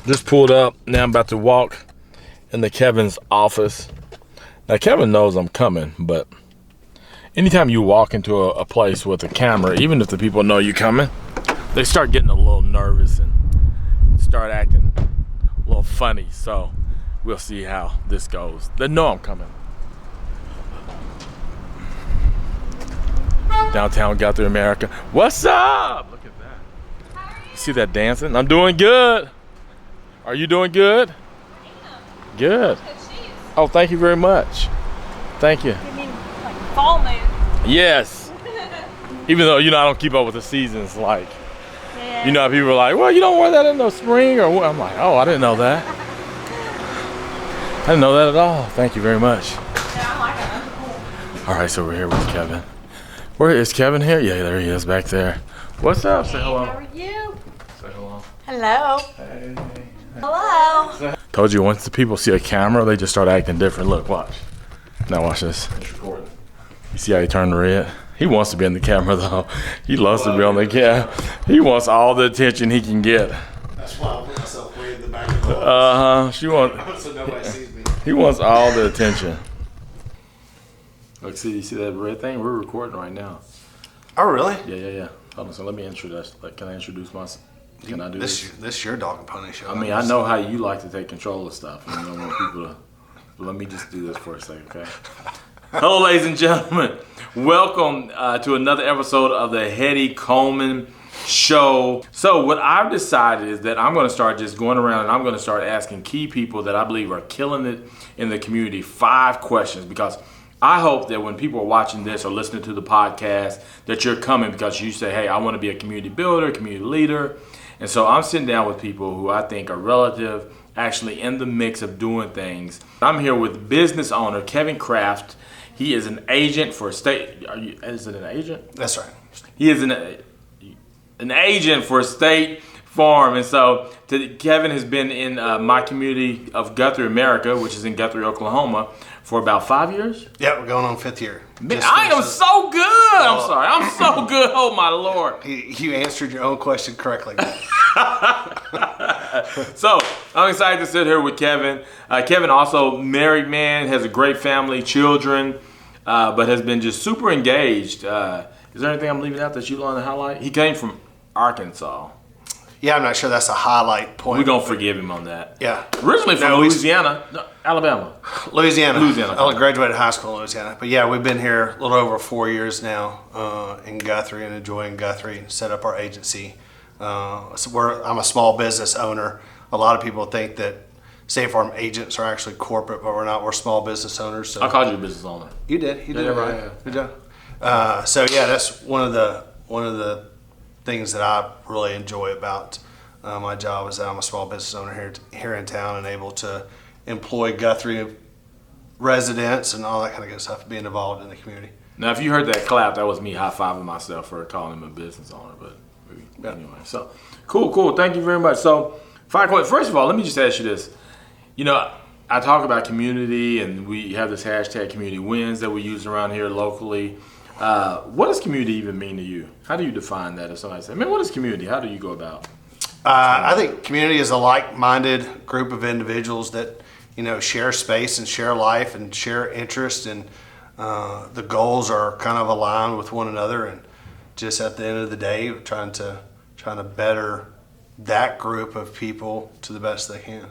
Just pulled up. Now I'm about to walk into Kevin's office. Now Kevin knows I'm coming, but anytime you walk into a place with a camera, even if the people know you're coming, they start getting a little nervous and start acting a little funny. So we'll see how this goes. They know I'm coming. Downtown Guthrie, America. What's up? Look at that. You see that dancing? I'm doing good. Are you doing good? Good. Oh, thank you very much. Thank you. You mean like fall moon? Yes. Even though, I don't keep up with the seasons. Like, Yeah. you know how people are like, well, you don't wear that in the spring or what? I'm like, oh, I didn't know that. I didn't know that at all. Thank you very much. Yeah, I like it. That's cool. All right, so we're here with Kevin. Where is Kevin here? Yeah, there he is back there. What's up? Say hello. How are you? Say hello. Hello. Hey. Hello. Told you, once the people see a camera, they just start acting different. Look, watch. Now watch this. It's recording. You see how he turned red? He wants to be in the camera, though. He loves to be on the camera. He wants all the attention he can get. That's why I put myself way in the back of the Uh-huh. so nobody sees me. He wants all the attention. Look, you see that red thing? We're recording right now. Oh, really? Yeah. Hold on, so let me introduce. Can I introduce myself? Can I do this? This is your dog and pony show. I mean, I know how you like to take control of stuff. And you don't want people to. Let me just do this for a second, okay? Hello, ladies and gentlemen. Welcome to another episode of the Hetty Coleman Show. So what I've decided is that I'm going to start just going around and I'm going to start asking key people that I believe are killing it in the community 5 questions, because I hope that when people are watching this or listening to the podcast that you're coming because you say, hey, I want to be a community builder, community leader. And so I'm sitting down with people who I think are relative, actually in the mix of doing things. I'm here with business owner Kevin Kraft. He is an agent for state. Is it an agent? That's right. He is an agent for State Farm. And so Kevin has been in my community of Guthrie, America, which is in Guthrie, Oklahoma, for about 5 years. Yeah, we're going on 5th year. Man, I am so good. I'm sorry. I'm so good. Oh, my Lord. You answered your own question correctly. So I'm excited to sit here with Kevin. Kevin also married man, has a great family, children, but has been just super engaged. Is there anything I'm leaving out that you want to highlight? He came from Arkansas. Yeah, I'm not sure that's a highlight point. We're going to forgive him on that. Yeah. Originally from Louisiana. No, Alabama. Louisiana. Okay. I graduated high school in Louisiana. But yeah, we've been here a little over 4 years now in Guthrie and enjoying Guthrie. Set up our agency. I'm a small business owner. A lot of people think that State Farm agents are actually corporate, but we're not. We're small business owners. So. I called you a business owner. You did. You did Yeah, it right. yeah. Good job. So yeah, that's one of the things that I really enjoy about my job is that I'm a small business owner here in town and able to employ Guthrie residents and all that kind of good stuff, being involved in the community. Now, if you heard that clap, that was me high-fiving myself for calling him a business owner. But anyway, so cool. Thank you very much. So, 5 questions. First of all, let me just ask you this. I talk about community, and we have this hashtag community wins that we use around here locally. What does community even mean to you? How do you define that? If somebody says, man, what is community? How do you go about? I think community is a like-minded group of individuals that, share space and share life and share interest, and the goals are kind of aligned with one another, and just at the end of the day, trying to better that group of people to the best they can.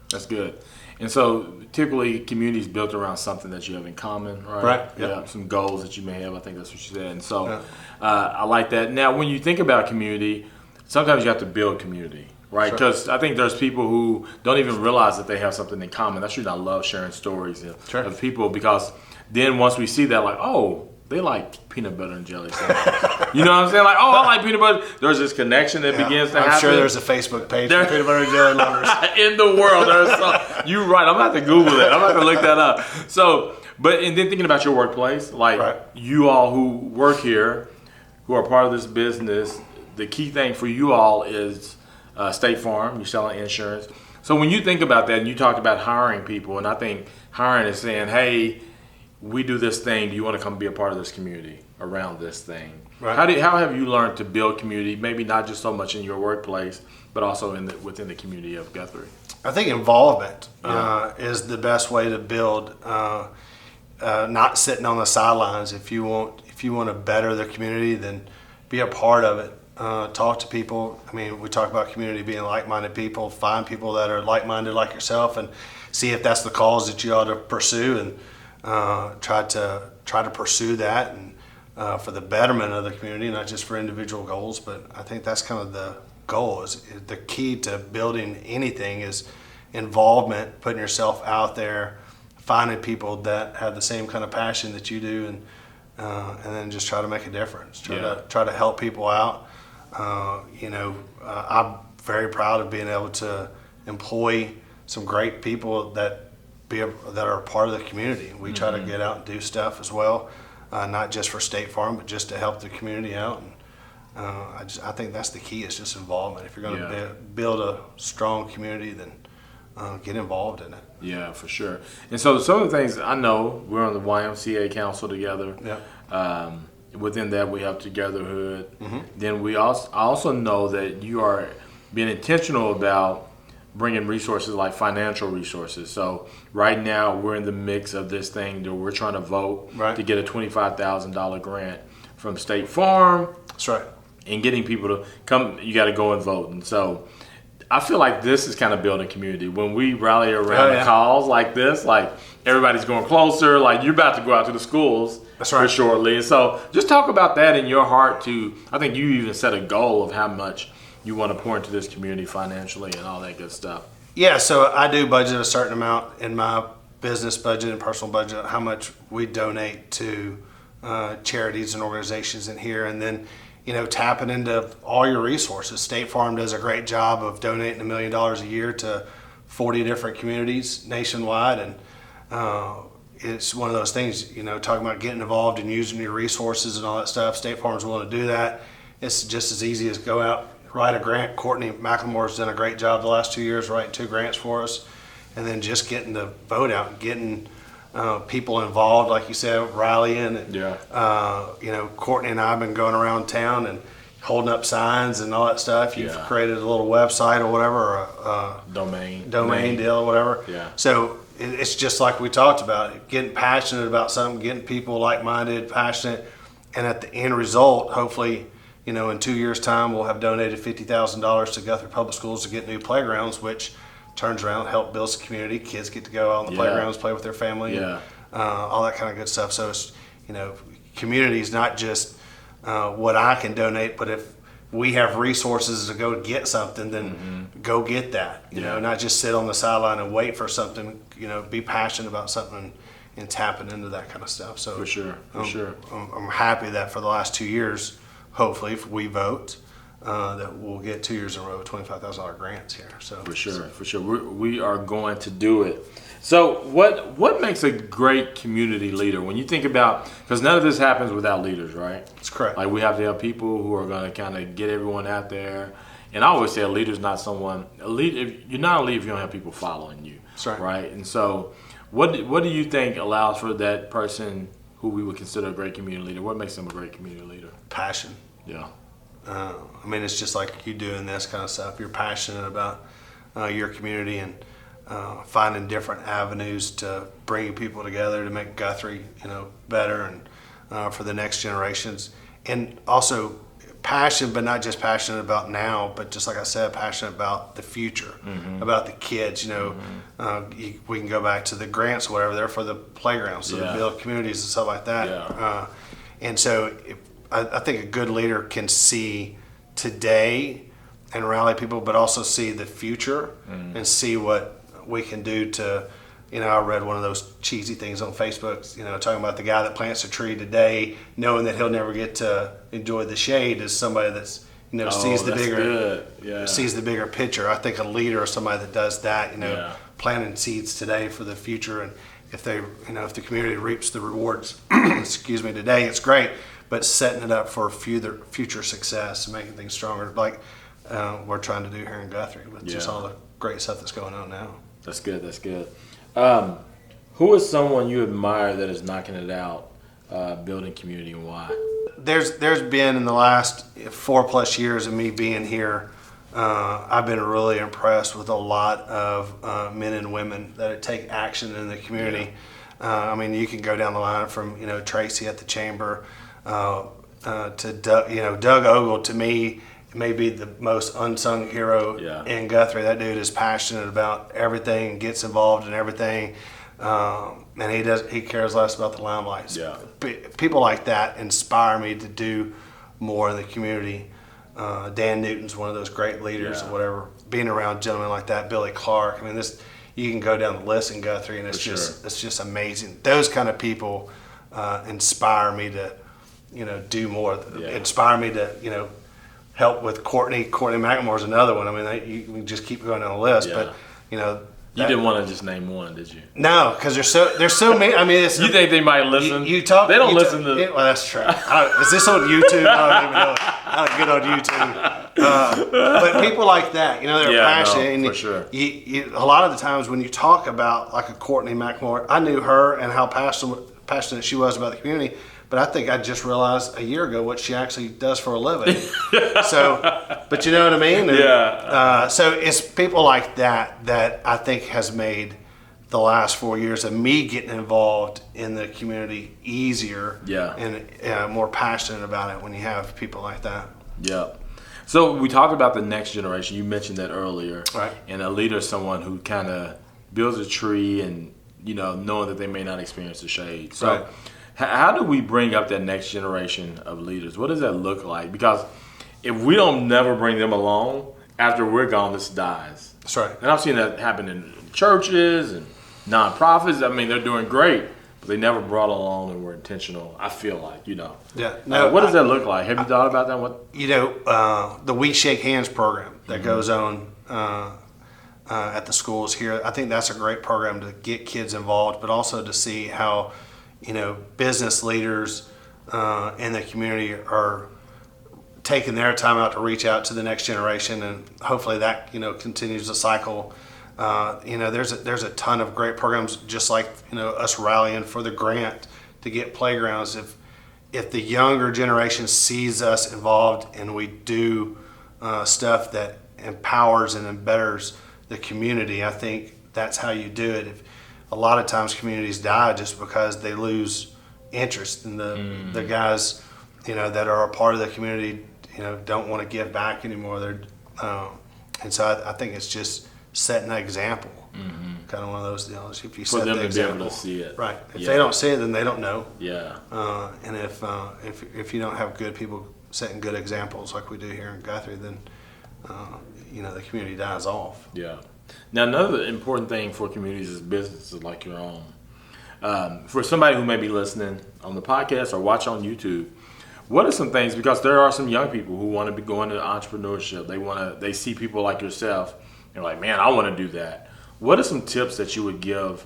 That's good. And so typically community is built around something that you have in common, right? Right. Yep. Yeah, some goals that you may have. I think that's what you said. And so I like that. Now, when you think about community, sometimes you have to build community, right? Because I think there's people who don't even realize that they have something in common. That's the reason I love sharing stories of people, because then once we see that, like, oh, they like peanut butter and jelly sandwiches. You know what I'm saying? Like, oh, I like peanut butter. There's this connection that begins to happen. I'm sure there's a Facebook page for peanut butter and jelly lovers. In the world, you're right. I'm going to have to Google that. I'm going to have to look that up. So, and then thinking about your workplace, like you all who work here, who are part of this business, the key thing for you all is State Farm. You're selling insurance. So when you think about that, and you talked about hiring people, and I think hiring is saying, hey, we do this thing. Do you want to come be a part of this community? around this thing. Right. How have you learned to build community? Maybe not just so much in your workplace, but also within the community of Guthrie. I think involvement is the best way to build. Not sitting on the sidelines. If you want to better the community, then be a part of it. Talk to people. I mean, we talk about community being like-minded people. Find people that are like-minded like yourself, and see if that's the cause that you ought to pursue, and try to pursue that, and for the betterment of the community, not just for individual goals. But I think that's kind of the goal. Is the key to building anything is involvement, putting yourself out there, finding people that have the same kind of passion that you do, and then just try to make a difference. Try to help people out. I'm very proud of being able to employ some great people that are a part of the community. We try to get out and do stuff as well, not just for State Farm, but just to help the community out. And I think that's the key. Is just involvement. If you're going to build a strong community, then get involved in it. Yeah, for sure. And so some of the things I know, we're on the YMCA council together. Yeah. Within that, we have Togetherhood. Then I also know that you are being intentional about bringing resources like financial resources. So right now, we're in the mix of this thing that we're trying to vote to get a $25,000 grant from State Farm. That's right. And getting people to come, you got to go and vote. And so I feel like this is kind of building community. When we rally around the cause like this, like everybody's going closer, like you're about to go out to the schools for shortly. And so just talk about that in your heart too. I think you even set a goal of how much you want to pour into this community financially and all that good stuff. Yeah, so I do budget a certain amount in my business budget and personal budget, how much we donate to charities and organizations in here, and then tapping into all your resources. State Farm does a great job of donating $1 million a year to 40 different communities nationwide, and it's one of those things, talking about getting involved and using your resources and all that stuff. State Farm's willing to do that. It's just as easy as go out, write a grant. Courtney McLemore's done a great job the last 2 years writing 2 grants for us, and then just getting the vote out and getting people involved, like you said, rallying. And, Courtney and I have been going around town and holding up signs and all that stuff. You've created a little website or whatever, or a domain deal or whatever. Yeah. So it's just like we talked about, getting passionate about something, getting people like-minded, passionate, and at the end result, hopefully, in 2 years' time, we'll have donated $50,000 to Guthrie Public Schools to get new playgrounds, which turns around, help build the community. Kids get to go out on the playgrounds, play with their family, and all that kind of good stuff. So it's, community is not just what I can donate, but if we have resources to go get something, then go get that. Not just sit on the sideline and wait for something. Be passionate about something and tapping into that kind of stuff. So for sure. I'm happy that for the last 2 years, hopefully, if we vote, that we'll get 2 years in a row of $25,000 grants here. So for sure, we are going to do it. So what makes a great community leader? When you think about, because none of this happens without leaders, right? That's correct. Like we have to have people who are going to kind of get everyone out there. And I always say a leader's not someone. You're not a leader if you don't have people following you. That's right. Right. And so, what do you think allows for that person who we would consider a great community leader? What makes them a great community leader? Passion. Yeah. It's just like you doing this kind of stuff. You're passionate about your community and finding different avenues to bring people together to make Guthrie, better and for the next generations. And also passion, but not just passionate about now, but just like I said, passionate about the future, about the kids. We can go back to the grants, or whatever. They're for the playgrounds, so to build communities and stuff like that. Yeah. And so I think a good leader can see today and rally people, but also see the future and see what we can do to, I read one of those cheesy things on Facebook, talking about the guy that plants a tree today, knowing that he'll never get to enjoy the shade, is somebody that's, sees the bigger picture. I think a leader is somebody that does that, planting seeds today for the future. And if they, if the community reaps the rewards, today, it's great. But setting it up for future success and making things stronger, like we're trying to do here in Guthrie with just all the great stuff that's going on now. That's good. Who is someone you admire that is knocking it out, building community, and why? there's been in the last 4+ years of me being here, I've been really impressed with a lot of men and women that take action in the community. I mean, you can go down the line from Tracy at the chamber to Doug. Doug Ogle, to me, may be the most unsung hero in Guthrie. That dude is passionate about everything, gets involved in everything, and he cares less about the limelight. Yeah. People like that inspire me to do more in the community. Dan Newton's one of those great leaders or whatever. Being around gentlemen like that, Billy Clark. I mean, you can go down the list in Guthrie, and it's just amazing. Those kind of people inspire me to do more. Inspire me to help with Courtney. Courtney McLemore's another one. I mean, you can just keep going down the list, but you didn't want to just name one, did you? No, because there's so many. I mean, you think they might listen? You talk. They don't listen to. Well, that's true. Is this on YouTube? I don't even know. I don't get on YouTube. But people like that, they're passionate. No, for sure. A lot of the times when you talk about like a Courtney McLemore, I knew her and how passionate she was about the community. But I think I just realized a year ago what she actually does for a living. But you know what I mean? And, so it's people like that I think has made the last 4 years of me getting involved in the community easier and more passionate about it when you have people like that. Yeah. So we talked about the next generation. You mentioned that earlier. Right. And a leader is someone who kind of builds a tree and, knowing that they may not experience the shade. So. Right. How do we bring up that next generation of leaders? What does that look like? Because if we don't never bring them along, after we're gone, this dies. That's right. And I've seen that happen in churches and nonprofits. I mean, they're doing great, but they never brought along and were intentional, I feel like, Yeah. No, what does that look like? Have you thought about that? The We Shake Hands program that goes on at the schools here, I think that's a great program to get kids involved, but also to see how business leaders in the community are taking their time out to reach out to the next generation, and hopefully that continues the cycle. There's a ton of great programs, just like us rallying for the grant to get playgrounds. If the younger generation sees us involved and we do stuff that empowers and betters the community, I think that's how you do it. A lot of times communities die just because they lose interest in the guys, that are a part of the community, don't want to give back anymore. And so I think it's just setting an example. Kind of one of those deals. If you set the example, be able to see it. Right. If they don't see it, then they don't know. Yeah. And if you don't have good people setting good examples like we do here in Guthrie, then the community dies off. Yeah. Now, another important thing for communities is businesses like your own. For somebody who may be listening on the podcast or watch on YouTube, what are some things, because there are some young people who want to be going to entrepreneurship. They see people like yourself, and they're like, man, I want to do that. What are some tips that you would give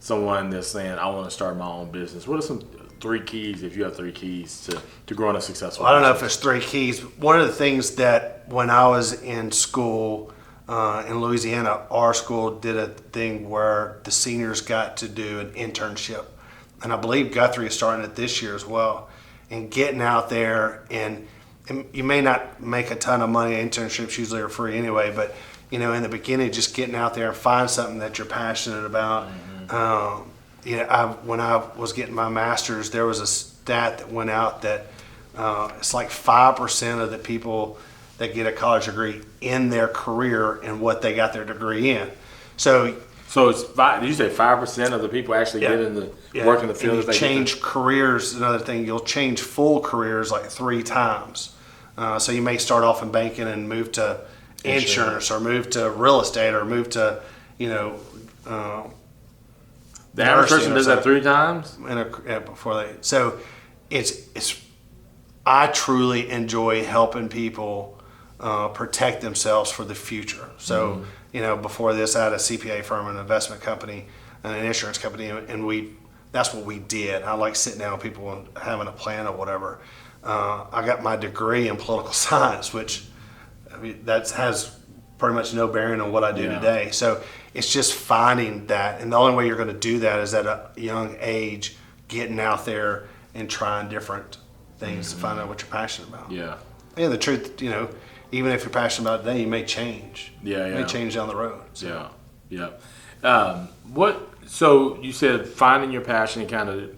someone that's saying, I want to start my own business? What are some 3 keys, if you have 3 keys, to growing a successful business? I don't know if business? it's 3 keys. One of the things that when I was in school, in Louisiana, our school did a thing where the seniors got to do an internship. And I believe Guthrie is starting it this year as well. And getting out there, and you may not make a ton of money. Internships usually are free anyway, but in the beginning, just getting out there and find something that you're passionate about. When I was getting my master's, there was a stat that went out that it's like 5% of the people that get a college degree in their career and what they got their degree in. So it's did you say 5% of the people actually get in the work in the field? And you change careers. Another thing, you'll change full careers like 3 times. So you may start off in banking and move to insurance or move to real estate or move to the average person does that 3 times before they. So it's. I truly enjoy helping people protect themselves for the future. So, before this, I had a CPA firm, an investment company, and an insurance company, and that's what we did. I like sitting down with people and having a plan or whatever. I got my degree in political science, which that has pretty much no bearing on what I do today. So it's just finding that, and the only way you're going to do that is at a young age, getting out there and trying different things to find out what you're passionate about. Yeah. And the truth, even if you're passionate about it today, you may change. Yeah, You may change down the road. So. Yeah. So you said finding your passion kind of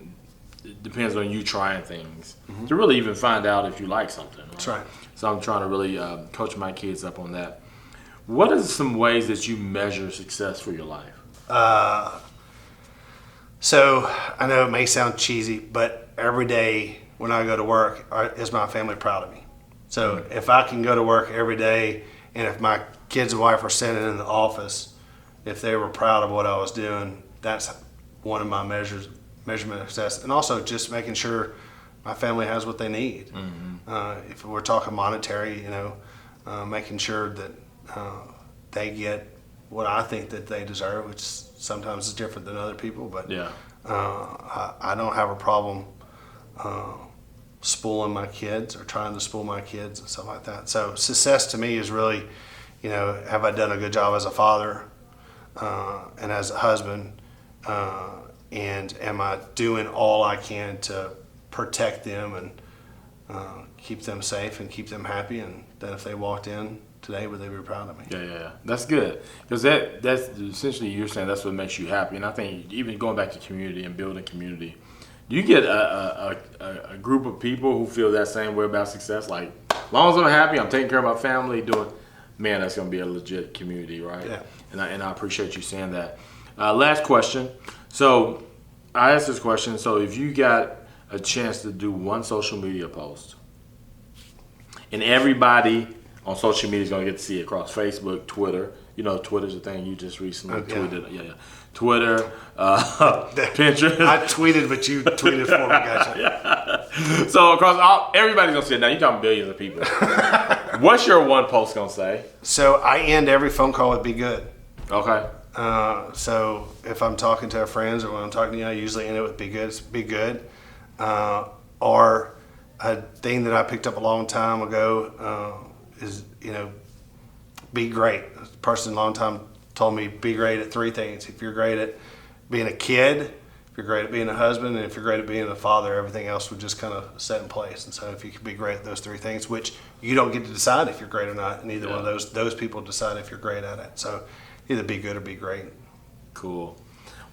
depends on you trying things to really even find out if you like something. Right? That's right. So I'm trying to really coach my kids up on that. What are some ways that you measure success for your life? So I know it may sound cheesy, but every day when I go to work, is my family proud of me? So if I can go to work every day, and if my kids and wife are sitting in the office, if they were proud of what I was doing, that's one of my measurement of success. And also just making sure my family has what they need. If we're talking monetary, making sure that they get what I think that they deserve, which sometimes is different than other people. But I don't have a problem spooling my kids or trying to spoil my kids and stuff like that. So success to me is really, have I done a good job as a father and as a husband, and am I doing all I can to protect them and keep them safe and keep them happy, and that if they walked in today, would they be proud of me? Yeah. That's good, because that's essentially you're saying that's what makes you happy. And I think even going back to community and building community, do you get a group of people who feel that same way about success? Like, as long as I'm happy, I'm taking care of my family, man, that's going to be a legit community, right? Yeah. And I appreciate you saying that. Last question. So I asked this question. So if you got a chance to do one social media post, and everybody on social media is going to get to see it across Facebook, Twitter. Twitter's a thing you just recently tweeted. Yeah. Twitter, Pinterest. I tweeted, but you tweeted for me. Gotcha. So across everybody's going to see it. Now you're talking billions of people. What's your one post going to say? So I end every phone call with "be good." Okay. So if I'm talking to friends or when I'm talking to you, I usually end it with "be good." Be good. Or a thing that I picked up a long time ago is be great. A person a long time told me be great at three things. If you're great at being a kid, if you're great at being a husband, and if you're great at being a father, everything else would just kind of set in place. And so if you could be great at those three things, which you don't get to decide if you're great or not, and either one of those people decide if you're great at it. So either be good or be great. Cool.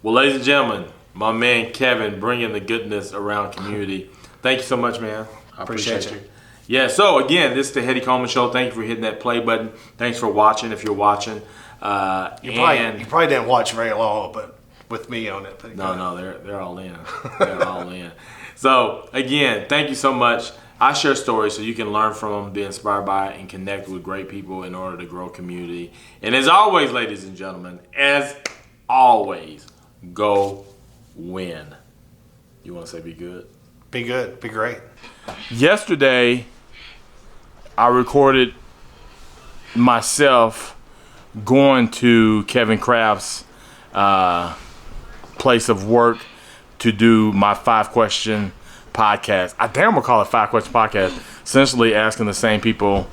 Well, ladies and gentlemen, my man Kevin bringing the goodness around community. Thank you so much, man. I appreciate you. Yeah, so again, this is the Hetty Coleman Show. Thank you for hitting that play button. Thanks for watching if you're watching. You probably didn't watch very long, but with me on it. No, they're all in. They're all in. So again, thank you so much. I share stories so you can learn from them, be inspired by it, and connect with great people in order to grow community. And as always, ladies and gentlemen, go win. You want to say be good? Be good. Be great. Yesterday, I recorded myself going to Kevin Kraft's place of work to do my 5-question podcast. I damn will call it 5-question podcast. Essentially asking the same people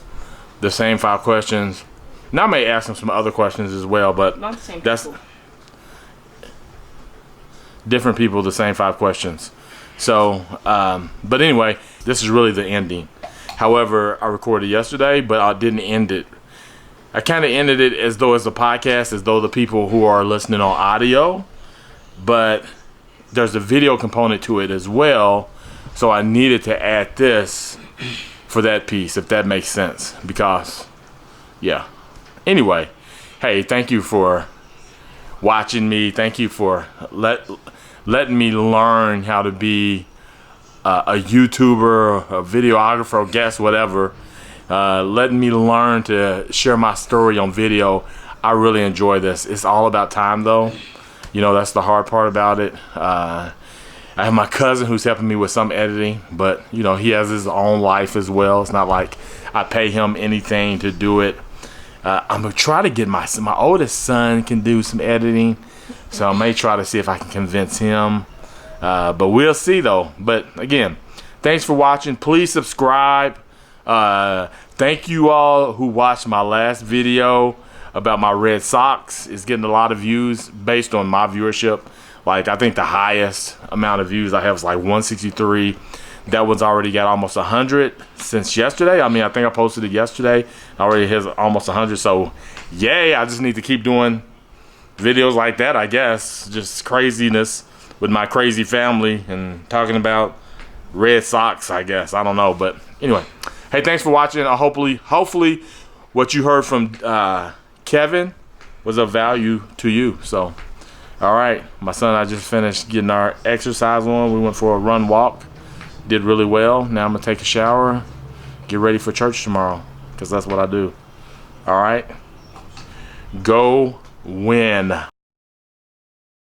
the same 5 questions. Now I may ask them some other questions as well, but Not the same that's people. different people, the same 5 questions. So, but anyway, this is really the ending. However, I recorded yesterday, but I didn't end it. I kind of ended it as though it's a podcast, as though the people who are listening on audio, but there's a video component to it as well. So I needed to add this for that piece, if that makes sense, because, yeah. Anyway, hey, thank you for watching me. Thank you for letting me learn how to be a YouTuber, a videographer, a guest, whatever. Letting me learn to share my story on video. I really enjoy this. It's all about time, though. That's the hard part about it. I have my cousin who's helping me with some editing, but he has his own life as well. It's not like I pay him anything to do it. I'm gonna try to get my oldest son can do some editing, so I may try to see if I can convince him. But we'll see, though. But again, thanks for watching. Please subscribe. Thank you all who watched my last video about my Red Sox. It's getting a lot of views based on my viewership. Like, I think the highest amount of views I have is like 163. That one's already got almost 100 since yesterday. I mean, I think I posted it yesterday. Already has almost 100. So, yay! I just need to keep doing videos like that, I guess. Just craziness with my crazy family and talking about Red Sox, I guess. I don't know, but anyway. Hey, thanks for watching. Hopefully, what you heard from Kevin was of value to you. So, all right, my son and I just finished getting our exercise on. We went for a run walk. Did really well. Now I'm gonna take a shower, get ready for church tomorrow, because that's what I do. All right, go win.